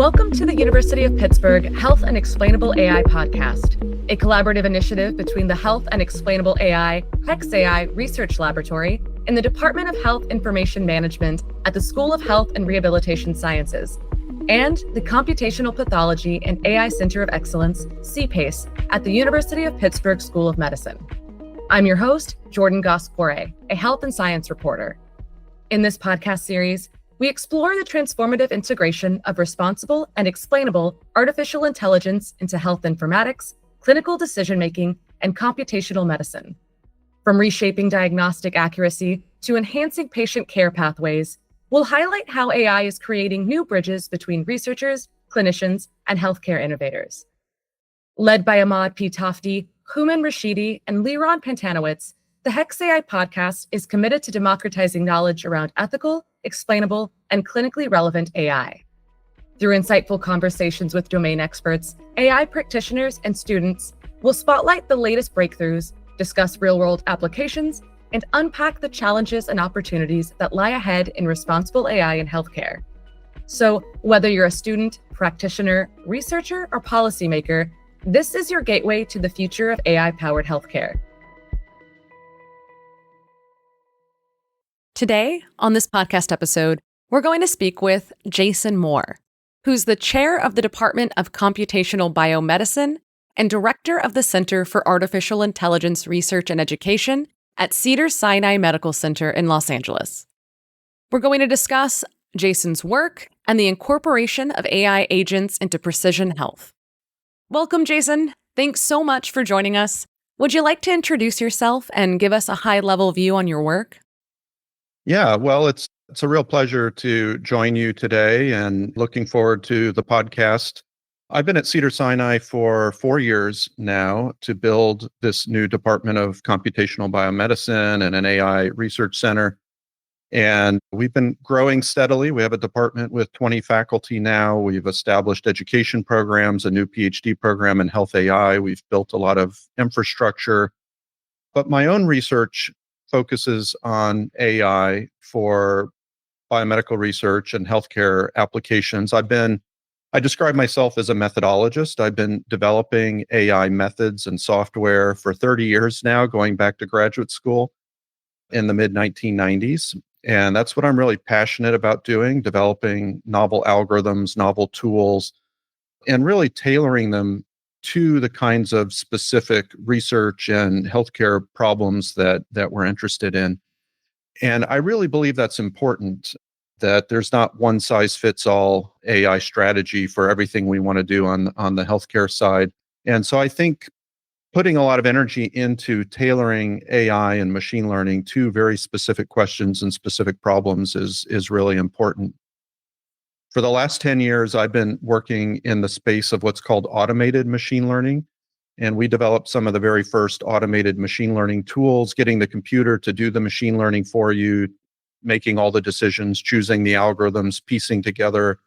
Welcome to the University of Pittsburgh Health and Explainable AI podcast, a collaborative initiative between the Health and Explainable AI HexAI Research Laboratory and the Department of Health Information Management at the School of Health and Rehabilitation Sciences, and the Computational Pathology and AI Center of Excellence, CPACE, at the University of Pittsburgh School of Medicine. I'm your host, Jordan Gass-Pooré, a health and science reporter. In this podcast series, we explore the transformative integration of responsible and explainable artificial intelligence into health informatics, clinical decision-making, and computational medicine. From reshaping diagnostic accuracy to enhancing patient care pathways, we'll highlight how AI is creating new bridges between researchers, clinicians, and healthcare innovators. Led by Ahmad P. Tafti, Houman Rashidi, and Liron Pantanowitz, the HexAI podcast is committed to democratizing knowledge around ethical, explainable, and clinically relevant AI. Through insightful conversations with domain experts, AI practitioners, and students, we'll spotlight the latest breakthroughs, discuss real-world applications, and unpack the challenges and opportunities that lie ahead in responsible AI in healthcare. So, whether you're a student, practitioner, researcher, or policymaker, this is your gateway to the future of AI-powered healthcare. Today, on this podcast episode, we're going to speak with Jason Moore, who's the chair of the Department of Computational Biomedicine and director of the Center for Artificial Intelligence Research and Education at Cedars-Sinai Medical Center in Los Angeles. We're going to discuss Jason's work and the incorporation of AI agents into precision health. Welcome, Jason. Thanks so much for joining us. Would you like to introduce yourself and give us a high-level view on your work? Yeah, well, it's a real pleasure to join you today and looking forward to the podcast. I've been at Cedars-Sinai for 4 years now to build this new Department of Computational Biomedicine and an AI research center. And we've been growing steadily. We have a department with 20 faculty now. We've established education programs, a new PhD program in health AI. We've built a lot of infrastructure. But my own research focuses on AI for biomedical research and healthcare applications. I describe myself as a methodologist. I've been developing AI methods and software for 30 years now, going back to graduate school in the mid-1990s. And that's what I'm really passionate about doing, developing novel algorithms, novel tools, and really tailoring them to the kinds of specific research and healthcare problems that we're interested in. And I really believe that's important, that there's not one size fits all AI strategy for everything we want to do on the healthcare side. And so I think putting a lot of energy into tailoring AI and machine learning to very specific questions and specific problems is really important. For the last 10 years, I've been working in the space of what's called automated machine learning. And we developed some of the very first automated machine learning tools, getting the computer to do the machine learning for you, making all the decisions, choosing the algorithms, piecing together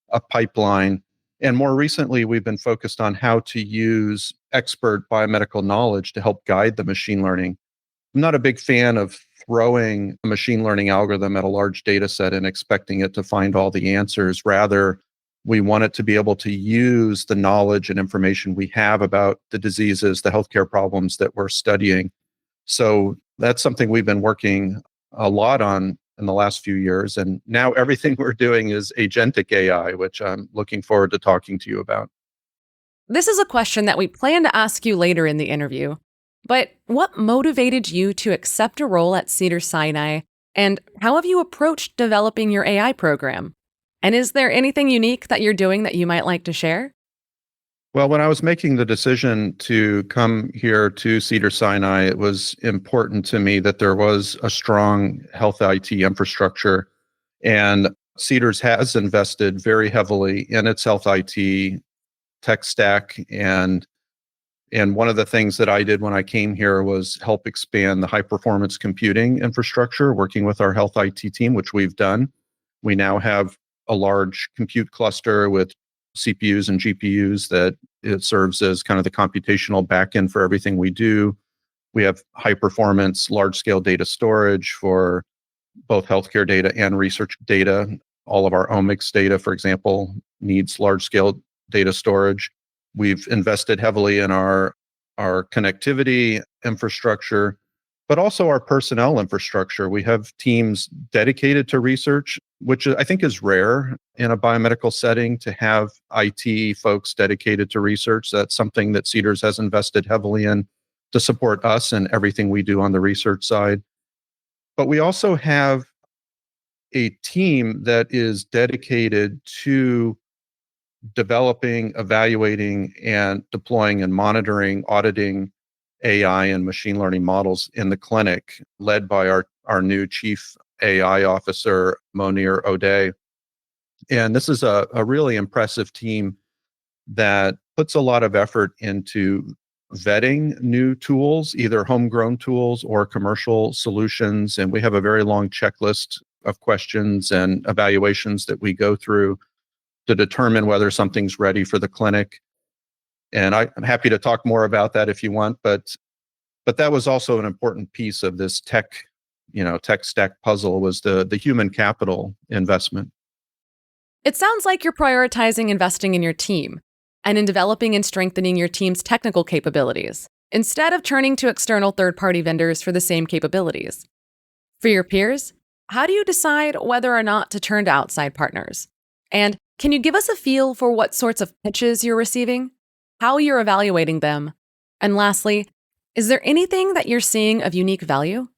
a pipeline. And more recently, we've been focused on how to use expert biomedical knowledge to help guide the machine learning. I'm not a big fan of throwing a machine learning algorithm at a large data set and expecting it to find all the answers. Rather, we want it to be able to use the knowledge and information we have about the diseases, the healthcare problems that we're studying. So that's something we've been working a lot on in the last few years. And now everything we're doing is agentic AI, which I'm looking forward to talking to you about. This is a question that we plan to ask you later in the interview. But what motivated you to accept a role at Cedars-Sinai, and how have you approached developing your AI program? And is there anything unique that you're doing that you might like to share? Well, when I was making the decision to come here to Cedars-Sinai, it was important to me that there was a strong health IT infrastructure. And Cedars has invested very heavily in its health IT tech stack. And one of the things that I did when I came here was help expand the high performance computing infrastructure, working with our health IT team, which we've done. We now have a large compute cluster with CPUs and GPUs that it serves as kind of the computational backend for everything we do. We have high performance, large scale data storage for both healthcare data and research data. All of our omics data, for example, needs large-scale data storage. We've invested heavily in our connectivity infrastructure, but also our personnel infrastructure. We have teams dedicated to research, which I think is rare in a biomedical setting to have IT folks dedicated to research. That's something that Cedars has invested heavily in to support us and everything we do on the research side. But we also have a team that is dedicated to developing, evaluating, and deploying and monitoring, auditing AI and machine learning models in the clinic, led by our new chief AI officer, Monir O'Day. And this is a really impressive team that puts a lot of effort into vetting new tools, either homegrown tools or commercial solutions. And we have a very long checklist of questions and evaluations that we go through to determine whether something's ready for the clinic. And I'm happy to talk more about that if you want, but that was also an important piece of this tech stack puzzle, was the human capital investment. It sounds like you're prioritizing investing in your team and in developing and strengthening your team's technical capabilities, instead of turning to external third-party vendors for the same capabilities. For your peers, how do you decide whether or not to turn to outside partners? And can you give us a feel for what sorts of pitches you're receiving, how you're evaluating them? And lastly, is there anything that you're seeing of unique value?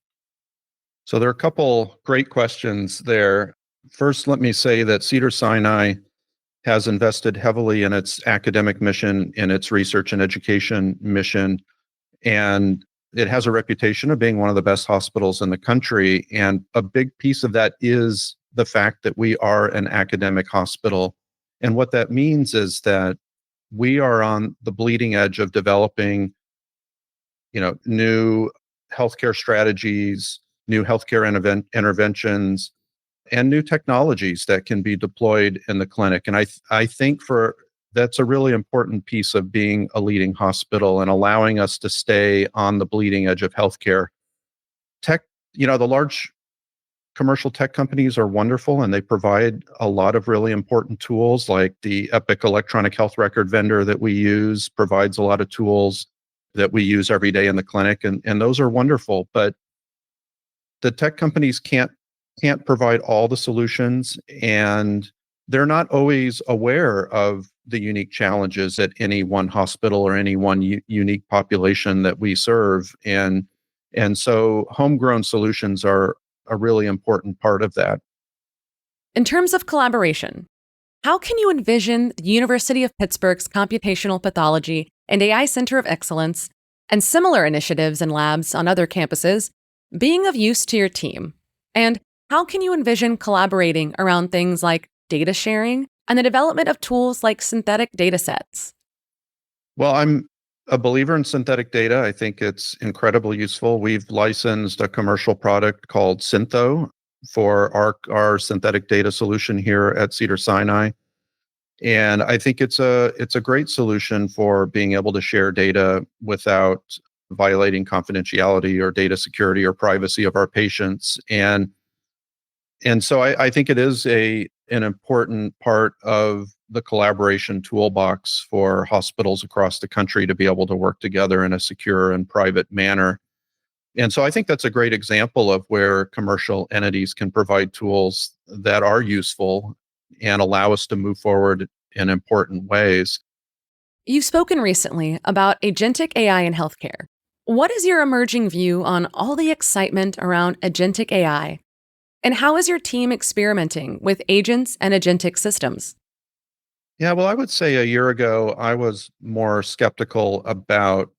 So there are a couple great questions there. First, let me say that Cedars-Sinai has invested heavily in its academic mission, in its research and education mission, and it has a reputation of being one of the best hospitals in the country. And a big piece of that is the fact that we are an academic hospital. And what that means is that we are on the bleeding edge of developing, new healthcare strategies, new healthcare interventions, and new technologies that can be deployed in the clinic. And I think that's a really important piece of being a leading hospital and allowing us to stay on the bleeding edge of healthcare. Tech, the large commercial tech companies are wonderful, and they provide a lot of really important tools, like the Epic electronic health record vendor that we use provides a lot of tools that we use every day in the clinic, and those are wonderful. But the tech companies can't provide all the solutions, and they're not always aware of the unique challenges at any one hospital or any one unique population that we serve. And so homegrown solutions are a really important part of that. In terms of collaboration, how can you envision the University of Pittsburgh's Computational Pathology and AI Center of Excellence and similar initiatives and labs on other campuses being of use to your team? And how can you envision collaborating around things like data sharing and the development of tools like synthetic data sets? Well, I'm a believer in synthetic data. I think it's incredibly useful. We've licensed a commercial product called Syntho for our synthetic data solution here at Cedars-Sinai. And I think it's a great solution for being able to share data without violating confidentiality or data security or privacy of our patients. And so I think it is an important part of the collaboration toolbox for hospitals across the country to be able to work together in a secure and private manner. And so I think that's a great example of where commercial entities can provide tools that are useful and allow us to move forward in important ways. You've spoken recently about agentic AI in healthcare. What is your emerging view on all the excitement around agentic AI? And how is your team experimenting with agents and agentic systems? Yeah, well, I would say a year ago, I was more skeptical about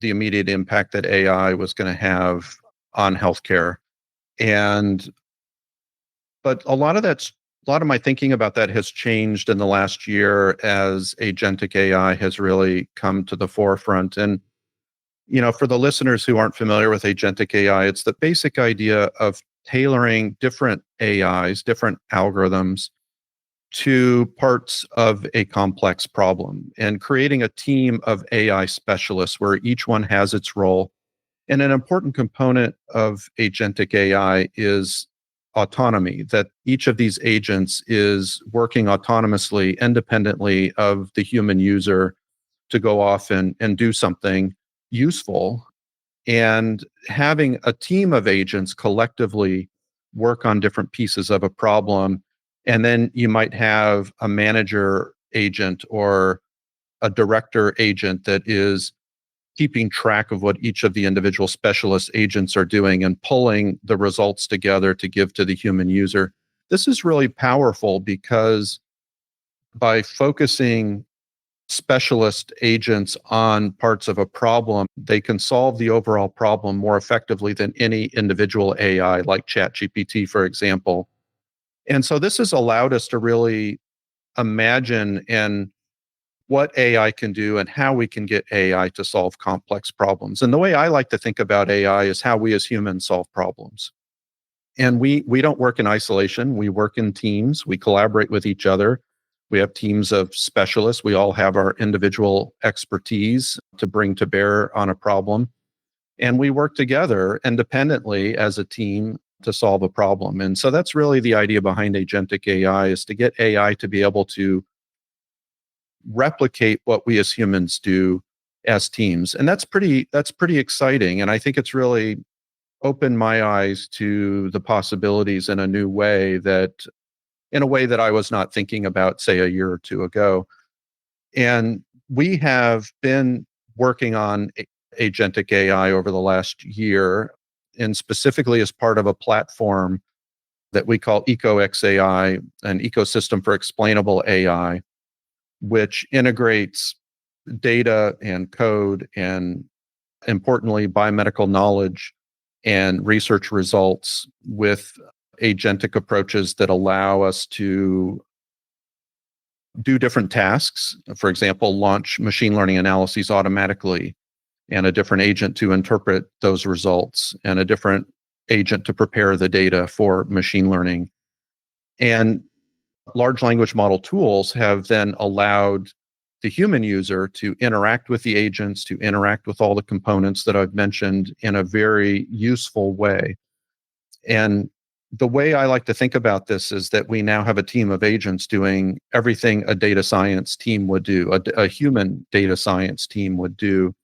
the immediate impact that AI was going to have on healthcare. But a lot of my thinking about that has changed in the last year as agentic AI has really come to the forefront. And, for the listeners who aren't familiar with agentic AI, it's the basic idea of tailoring different AIs, different algorithms to parts of a complex problem and creating a team of AI specialists where each one has its role. And an important component of agentic AI is autonomy, that each of these agents is working autonomously, independently of the human user to go off and do something useful. And having a team of agents collectively work on different pieces of a problem. And then you might have a manager agent or a director agent that is keeping track of what each of the individual specialist agents are doing and pulling the results together to give to the human user. This is really powerful because by focusing specialist agents on parts of a problem, they can solve the overall problem more effectively than any individual AI, like ChatGPT, for example. And so this has allowed us to really imagine and what AI can do and how we can get AI to solve complex problems. And the way I like to think about AI is how we as humans solve problems. And we don't work in isolation. We work in teams. We collaborate with each other. We have teams of specialists. We all have our individual expertise to bring to bear on a problem. And we work together independently as a team to solve a problem. And so that's really the idea behind agentic AI, is to get AI to be able to replicate what we as humans do as teams. And that's pretty exciting. And I think it's really opened my eyes to the possibilities in a new way, that in a way that I was not thinking about, say, a year or two ago. And we have been working on agentic AI over the last year, and specifically as part of a platform that we call XAI, an ecosystem for explainable AI, which integrates data and code and, importantly, biomedical knowledge and research results with agentic approaches that allow us to do different tasks. For example, launch machine learning analyses automatically, and a different agent to interpret those results, and a different agent to prepare the data for machine learning. And large language model tools have then allowed the human user to interact with the agents, to interact with all the components that I've mentioned in a very useful way. And the way I like to think about this is that we now have a team of agents doing everything a data science team would do, a human data science team would do.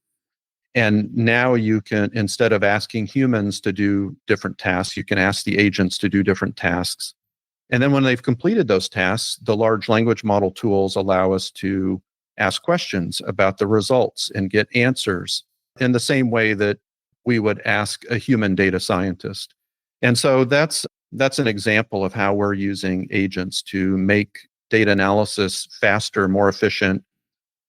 And now you can, instead of asking humans to do different tasks, you can ask the agents to do different tasks. And then when they've completed those tasks, the large language model tools allow us to ask questions about the results and get answers in the same way that we would ask a human data scientist. And so that's an example of how we're using agents to make data analysis faster, more efficient,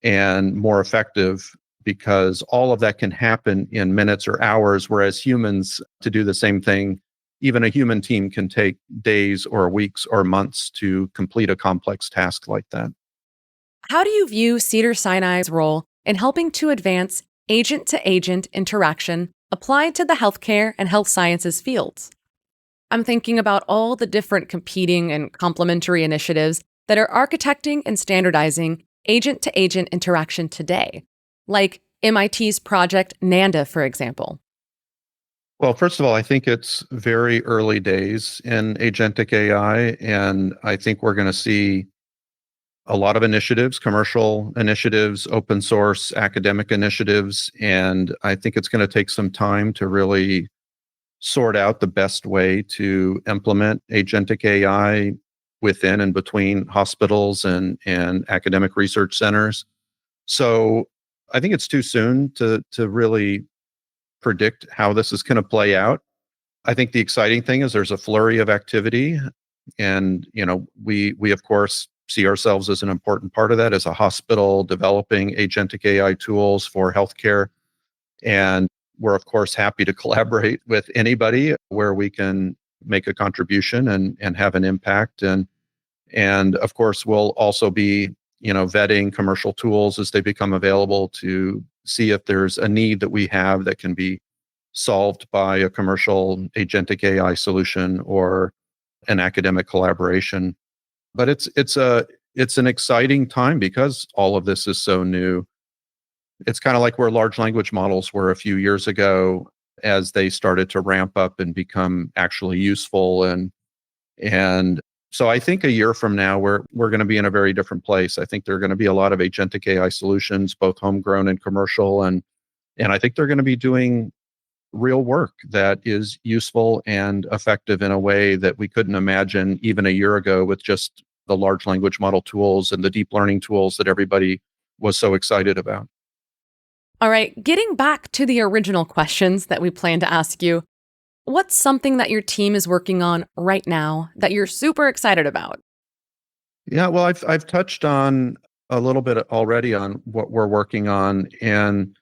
and more effective, because all of that can happen in minutes or hours, whereas humans, to do the same thing, even a human team can take days or weeks or months to complete a complex task like that. How do you view Cedars-Sinai's role in helping to advance agent-to-agent interaction applied to the healthcare and health sciences fields? I'm thinking about all the different competing and complementary initiatives that are architecting and standardizing agent-to-agent interaction today, like MIT's Project NANDA, for example. Well, first of all, I think it's very early days in agentic AI, and I think we're going to see a lot of initiatives, commercial initiatives, open source, academic initiatives, and I think it's going to take some time to really sort out the best way to implement agentic AI within and between hospitals and academic research centers. So I think it's too soon to really predict how this is going to play out. I think the exciting thing is there's a flurry of activity, and we of course see ourselves as an important part of that as a hospital developing agentic AI tools for healthcare. And we're of course happy to collaborate with anybody where we can make a contribution and have an impact. And of course we'll also be vetting commercial tools as they become available to see if there's a need that we have that can be solved by a commercial agentic AI solution or an academic collaboration. But it's an exciting time because all of this is so new. It's kind of like where large language models were a few years ago, as they started to ramp up and become actually useful And so I think a year from now, we're going to be in a very different place. I think there are going to be a lot of agentic AI solutions, both homegrown and commercial. And I think they're going to be doing real work that is useful and effective in a way that we couldn't imagine even a year ago with just the large language model tools and the deep learning tools that everybody was so excited about. All right, getting back to the original questions that we plan to ask you, what's something that your team is working on right now that you're super excited about? Yeah, well, I've touched on a little bit already on what we're working on. And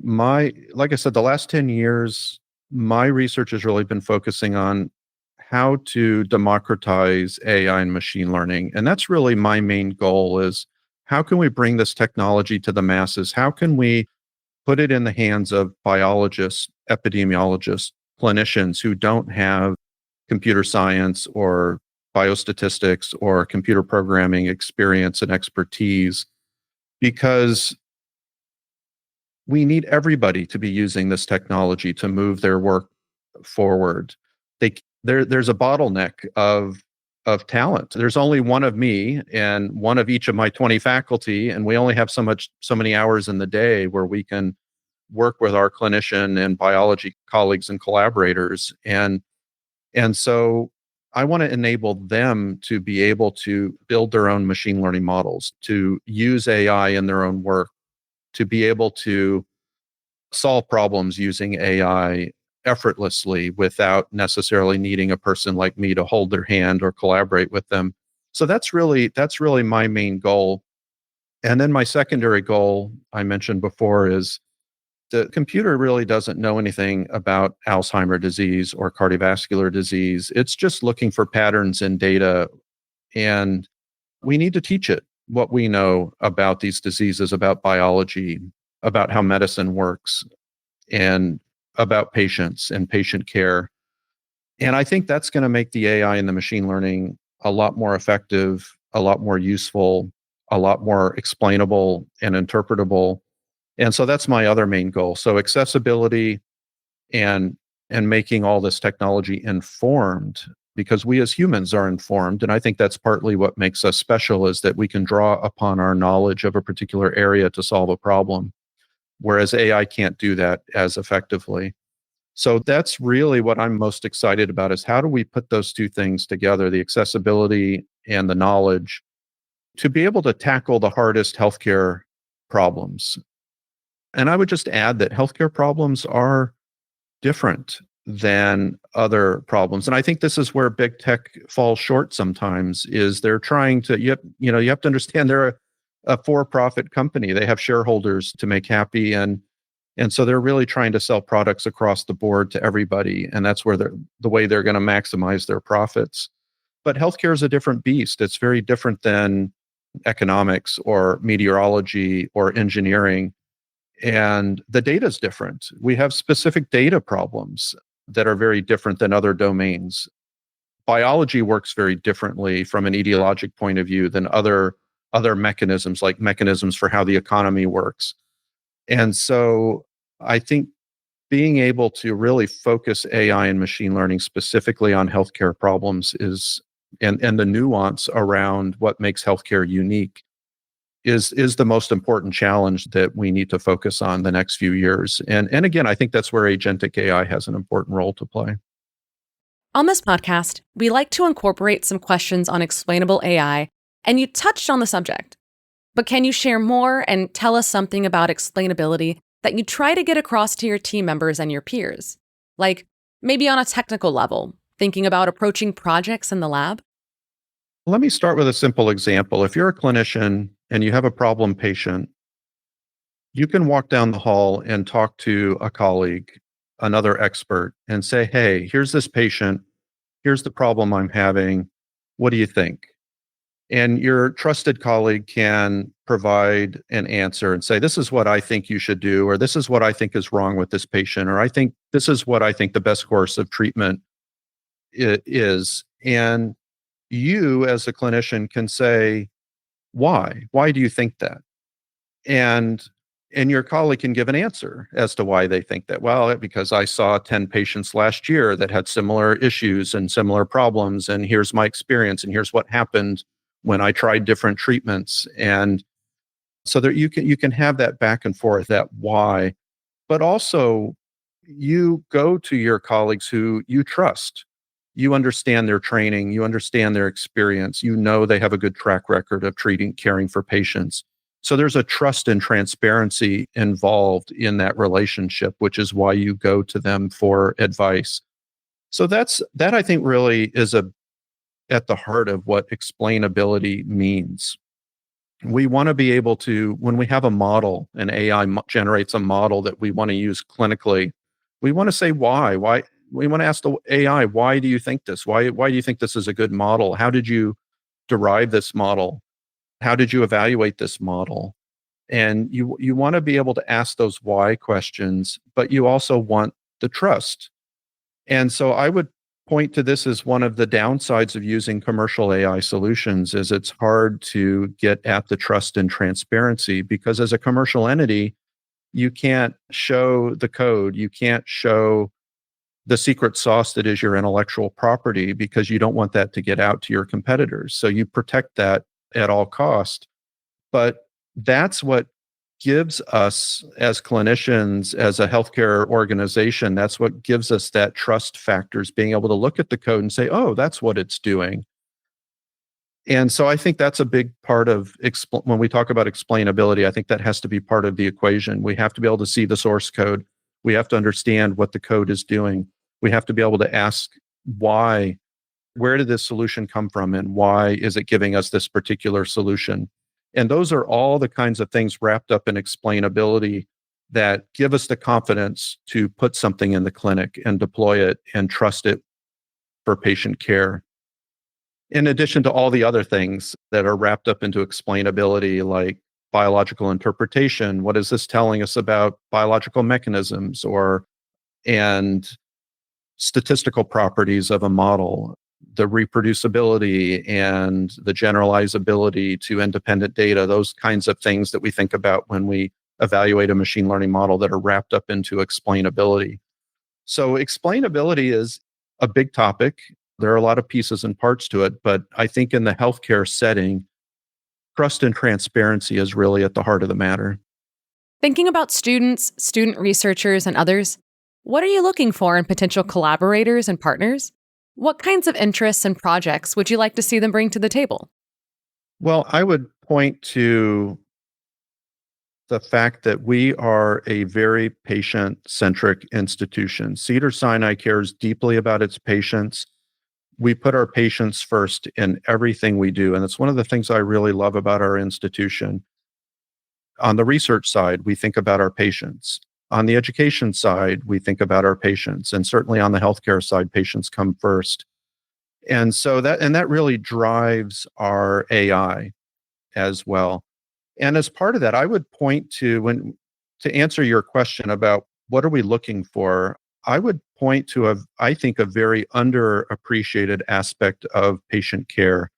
my like I said, the last 10 years, my research has really been focusing on how to democratize AI and machine learning. And that's really my main goal is how can we bring this technology to the masses? How can we put it in the hands of biologists, epidemiologists, clinicians who don't have computer science or biostatistics or computer programming experience and expertise? Because we need everybody to be using this technology to move their work forward. There's a bottleneck of talent. There's only one of me and one of each of my 20 faculty, and we only have so many hours in the day where we can work with our clinician and biology colleagues and collaborators. And so I want to enable them to be able to build their own machine learning models, to use AI in their own work, to be able to solve problems using AI effortlessly without necessarily needing a person like me to hold their hand or collaborate with them. So that's really my main goal. And then my secondary goal I mentioned before is the computer really doesn't know anything about Alzheimer's disease or cardiovascular disease. It's just looking for patterns in data, and we need to teach it what we know about these diseases, about biology, about how medicine works, and about patients and patient care. And I think that's going to make the AI and the machine learning a lot more effective, a lot more useful, a lot more explainable and interpretable. And so that's my other main goal. So accessibility and making all this technology informed, because we as humans are informed. And I think that's partly what makes us special, is that we can draw upon our knowledge of a particular area to solve a problem, whereas AI can't do that as effectively. So that's really what I'm most excited about, is how do we put those two things together, the accessibility and the knowledge, to be able to tackle the hardest healthcare problems. And I would just add that healthcare problems are different than other problems. And I think this is where big tech falls short sometimes, is they're trying to, you have to understand they're a for-profit company. They have shareholders to make happy, and so they're really trying to sell products across the board to everybody, and that's where the way they're going to maximize their profits. But healthcare is a different beast. It's very different than economics or meteorology or engineering. And the data is different. We have specific data problems that are very different than other domains. Biology works very differently from an etiologic point of view than other mechanisms, like mechanisms for how the economy works. And so I think being able to really focus AI and machine learning specifically on healthcare problems and the nuance around what makes healthcare unique is the most important challenge that we need to focus on the next few years. And again, I think that's where agentic AI has an important role to play. On this podcast, we like to incorporate some questions on explainable AI, and you touched on the subject. But can you share more and tell us something about explainability that you try to get across to your team members and your peers? Like maybe on a technical level, thinking about approaching projects in the lab? Let me start with a simple example. If you're a clinician and you have a problem patient, you can walk down the hall and talk to a colleague, another expert, and say, hey, here's this patient. Here's the problem I'm having. What do you think? And your trusted colleague can provide an answer and say, this is what I think you should do, or this is what I think is wrong with this patient, or I think this is what I think the best course of treatment is. And you, as a clinician, can say, why? Why do you think that? And And your colleague can give an answer as to why they think that. Well, because I saw 10 patients last year that had similar issues and similar problems, and here's my experience, and here's what happened when I tried different treatments. And so that you can have that back and forth, that why, but also you go to your colleagues who you trust. You understand their training, you understand their experience, you know they have a good track record of caring for patients. So there's a trust and transparency involved in that relationship, which is why you go to them for advice. So that I think really is at the heart of what explainability means. We want to be able to, when we have a model, an AI generates a model that we want to use clinically, we want to say why. Why we want to ask the AI, why do you think this? Why do you think this is a good model? How did you derive this model? How did you evaluate this model? And you want to be able to ask those why questions, but you also want the trust. And so I would point to this as one of the downsides of using commercial AI solutions is it's hard to get at the trust and transparency because as a commercial entity, you can't show the code, you can't show the secret sauce that is your intellectual property because you don't want that to get out to your competitors. So you protect that at all cost. But that's what gives us as clinicians, as a healthcare organization, that's what gives us that trust factors, being able to look at the code and say, oh, that's what it's doing. And so I think that's a big part of when we talk about explainability, I think that has to be part of the equation. We have to be able to see the source code. We have to understand what the code is doing. We have to be able to ask why, where did this solution come from and why is it giving us this particular solution? And those are all the kinds of things wrapped up in explainability that give us the confidence to put something in the clinic and deploy it and trust it for patient care. In addition to all the other things that are wrapped up into explainability, like biological interpretation, what is this telling us about biological mechanisms and statistical properties of a model, the reproducibility and the generalizability to independent data, those kinds of things that we think about when we evaluate a machine learning model that are wrapped up into explainability. So explainability is a big topic. There are a lot of pieces and parts to it, but I think in the healthcare setting, trust and transparency is really at the heart of the matter. Thinking about students, student researchers, and others, what are you looking for in potential collaborators and partners? What kinds of interests and projects would you like to see them bring to the table? Well, I would point to the fact that we are a very patient-centric institution. Cedars-Sinai cares deeply about its patients. We put our patients first in everything we do, and it's one of the things I really love about our institution. On the research side, we think about our patients. On the education side, we think about our patients, and certainly on the healthcare side, patients come first. And so that really drives our AI as well. And as part of that, I would point to answer your question about what are we looking for, I would point to I think, a very underappreciated aspect of patient care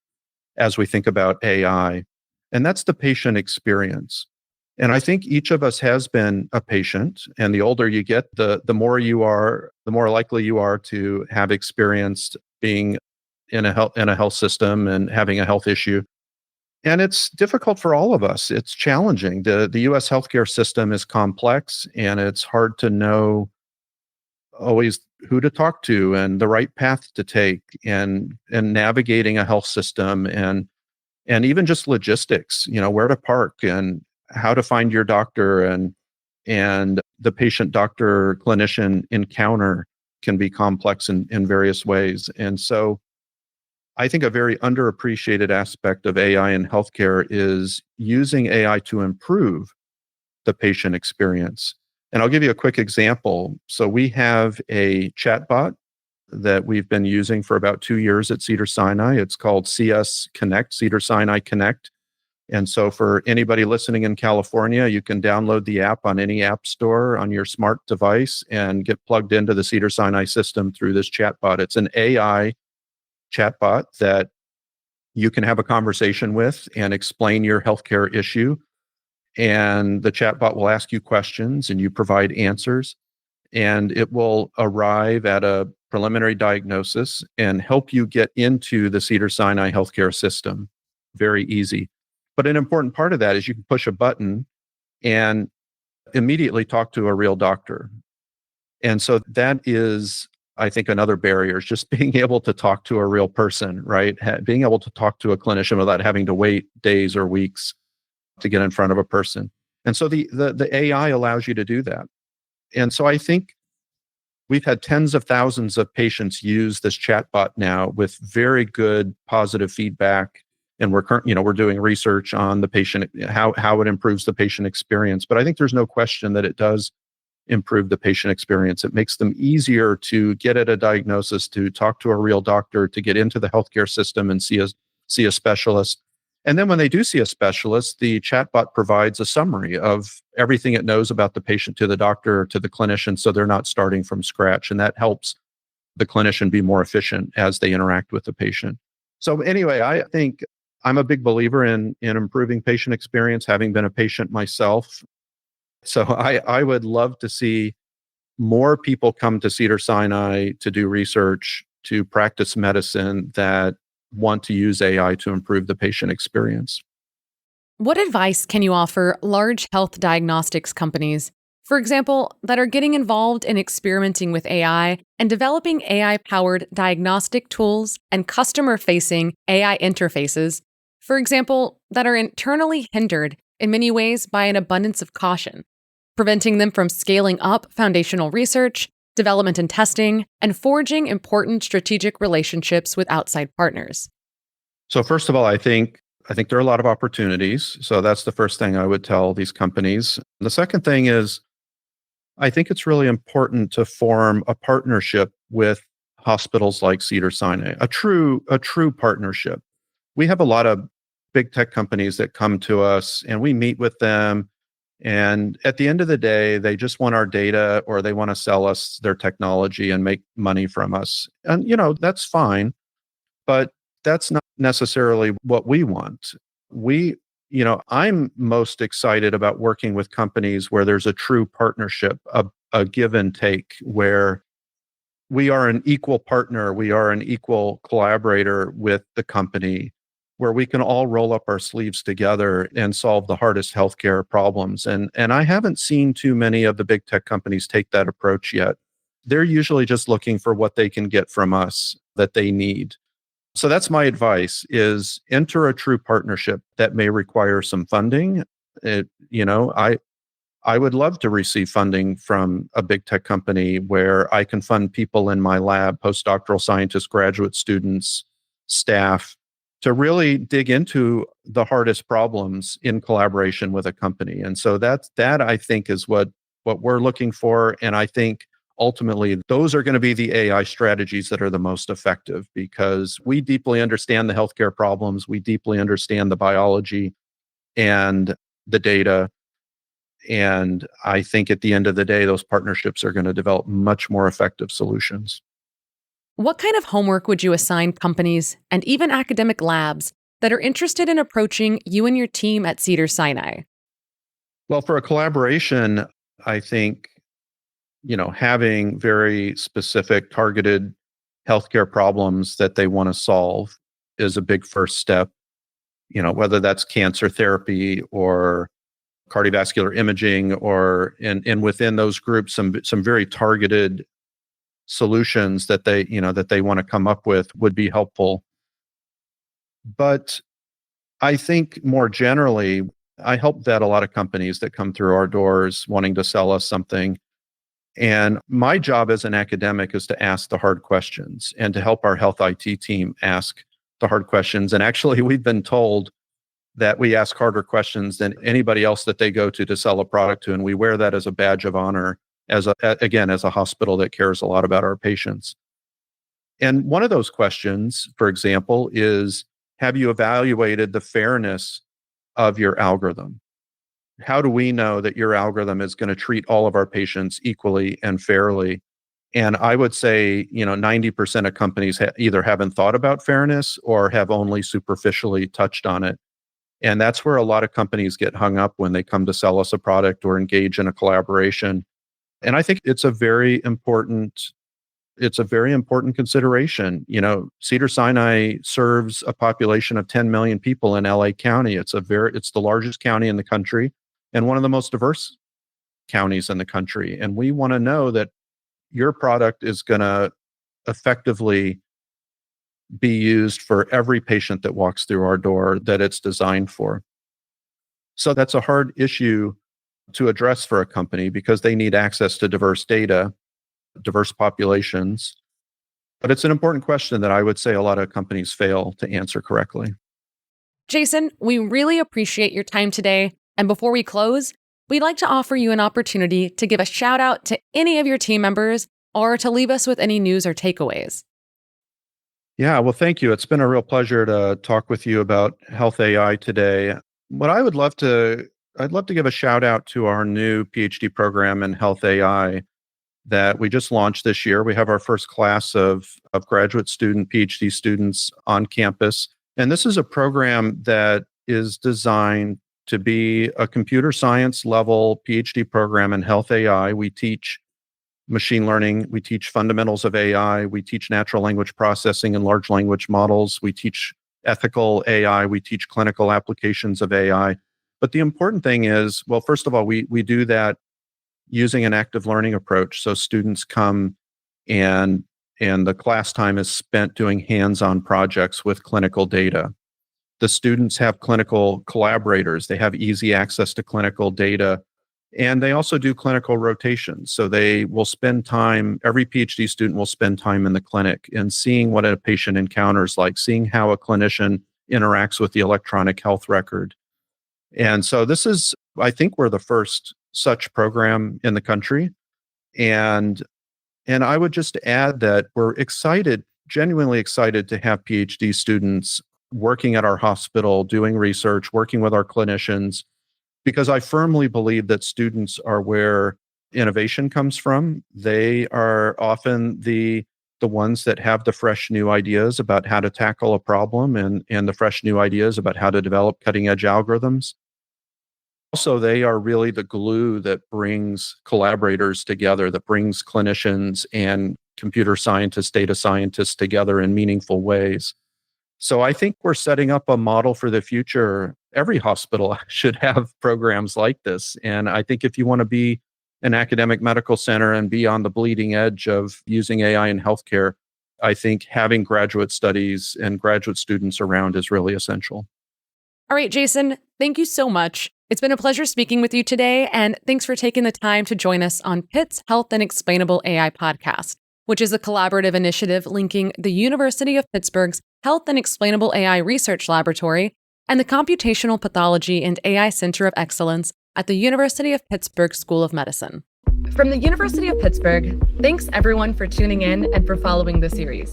as we think about AI, and that's the patient experience. And I think each of us has been a patient, and the older you get, the more you are, the more likely you are to have experienced being in a health system and having a health issue. And it's difficult for all of us. It's challenging. The US healthcare system is complex, and it's hard to know always who to talk to and the right path to take, and navigating a health system, and even just logistics, where to park and how to find your doctor, and the patient doctor clinician encounter can be complex in various ways. And so I think a very underappreciated aspect of AI in healthcare is using AI to improve the patient experience. And I'll give you a quick example. So we have a chatbot that we've been using for about 2 years at Cedars-Sinai. It's called CS Connect, Cedars-Sinai Connect. And so for anybody listening in California, you can download the app on any app store on your smart device and get plugged into the Cedars-Sinai system through this chatbot. It's an AI chatbot that you can have a conversation with and explain your healthcare issue. and the chatbot will ask you questions and you provide answers, and it will arrive at a preliminary diagnosis and help you get into the Cedars-Sinai healthcare system. Very easy. But an important part of that is you can push a button and immediately talk to a real doctor. And so that is, I think, another barrier is just being able to talk to a real person, right? Being able to talk to a clinician without having to wait days or weeks to get in front of a person. And so the AI allows you to do that. And so I think we've had tens of thousands of patients use this chatbot now with very good positive feedback. And we're doing research on the patient, how it improves the patient experience. But I think there's no question that it does improve the patient experience. It makes them easier to get at a diagnosis, to talk to a real doctor, to get into the healthcare system and see a specialist. And then when they do see a specialist, the chatbot provides a summary of everything it knows about the patient to the doctor, to the clinician, so they're not starting from scratch. And that helps the clinician be more efficient as they interact with the patient. So anyway, I think I'm a big believer in improving patient experience, having been a patient myself. So I would love to see more people come to Cedars-Sinai to do research, to practice medicine that want to use AI to improve the patient experience. What advice can you offer large health diagnostics companies, for example, that are getting involved in experimenting with AI and developing AI-powered diagnostic tools and customer-facing AI interfaces, for example, that are internally hindered in many ways by an abundance of caution, preventing them from scaling up foundational research, development and testing, and forging important strategic relationships with outside partners? So first of all, I think there are a lot of opportunities. So that's the first thing I would tell these companies. The second thing is, I think it's really important to form a partnership with hospitals like Cedars-Sinai, a true partnership. We have a lot of big tech companies that come to us and we meet with them. And at the end of the day, they just want our data or they want to sell us their technology and make money from us. And, that's fine, but that's not necessarily what we want. I'm most excited about working with companies where there's a true partnership, a give and take, where we are an equal partner, we are an equal collaborator with the company, where we can all roll up our sleeves together and solve the hardest healthcare problems. And I haven't seen too many of the big tech companies take that approach yet. They're usually just looking for what they can get from us that they need. So that's my advice: is enter a true partnership that may require some funding. I would love to receive funding from a big tech company where I can fund people in my lab, postdoctoral scientists, graduate students, staff, to really dig into the hardest problems in collaboration with a company. And so that I think is what we're looking for. And I think ultimately those are going to be the AI strategies that are the most effective, because we deeply understand the healthcare problems. We deeply understand the biology and the data. And I think at the end of the day, those partnerships are going to develop much more effective solutions. What kind of homework would you assign companies and even academic labs that are interested in approaching you and your team at Cedars-Sinai? Well, for a collaboration, I think, having very specific targeted healthcare problems that they want to solve is a big first step. Whether that's cancer therapy or cardiovascular imaging, or and within those groups, some very targeted solutions that they want to come up with would be helpful. But I think more generally, I help vet a lot of companies that come through our doors wanting to sell us something. And my job as an academic is to ask the hard questions and to help our health IT team ask the hard questions. And actually, we've been told that we ask harder questions than anybody else that they go to sell a product to. And we wear that as a badge of honor, as a hospital that cares a lot about our patients. And one of those questions, for example, is, have you evaluated the fairness of your algorithm? How do we know that your algorithm is going to treat all of our patients equally and fairly? And I would say, 90% of companies either haven't thought about fairness or have only superficially touched on it. And that's where a lot of companies get hung up when they come to sell us a product or engage in a collaboration. And I think it's a very important consideration. Cedars-Sinai serves a population of 10 million people in LA County. It's the largest county in the country and one of the most diverse counties in the country. And we want to know that your product is going to effectively be used for every patient that walks through our door that it's designed for. So that's a hard issue to address for a company because they need access to diverse data, diverse populations. But it's an important question that I would say a lot of companies fail to answer correctly. Jason, we really appreciate your time today. And before we close, we'd like to offer you an opportunity to give a shout out to any of your team members or to leave us with any news or takeaways. Yeah, well, thank you. It's been a real pleasure to talk with you about health AI today. I'd love to give a shout out to our new PhD program in health AI that we just launched this year. We have our first class of graduate student, PhD students on campus. And this is a program that is designed to be a computer science level PhD program in health AI. We teach machine learning, we teach fundamentals of AI, we teach natural language processing and large language models, we teach ethical AI, we teach clinical applications of AI. But the important thing is, well, first of all, we do that using an active learning approach. So students come and the class time is spent doing hands-on projects with clinical data. The students have clinical collaborators. They have easy access to clinical data. And they also do clinical rotations. So they will spend time, every PhD student will spend time in the clinic and seeing what a patient encounters, like seeing how a clinician interacts with the electronic health record. And so I think we're the first such program in the country. And I would just add that we're genuinely excited to have PhD students working at our hospital, doing research, working with our clinicians, because I firmly believe that students are where innovation comes from. They are often the ones that have the fresh new ideas about how to tackle a problem and the fresh new ideas about how to develop cutting edge algorithms. Also, they are really the glue that brings collaborators together, that brings clinicians and computer scientists, data scientists together in meaningful ways. So I think we're setting up a model for the future. Every hospital should have programs like this. And I think if you want to be an academic medical center and be on the bleeding edge of using AI in healthcare, I think having graduate studies and graduate students around is really essential. All right, Jason, thank you so much. It's been a pleasure speaking with you today, and thanks for taking the time to join us on Pitt's Health and Explainable AI podcast, which is a collaborative initiative linking the University of Pittsburgh's Health and Explainable AI Research Laboratory and the Computational Pathology and AI Center of Excellence at the University of Pittsburgh School of Medicine. From the University of Pittsburgh, thanks everyone for tuning in and for following the series.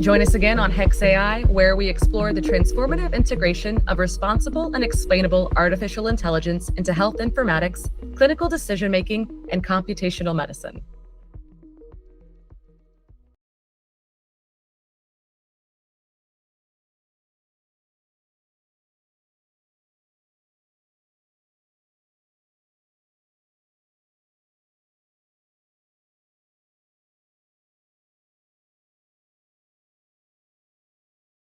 Join us again on HexAI, where we explore the transformative integration of responsible and explainable artificial intelligence into health informatics, clinical decision-making, and computational medicine.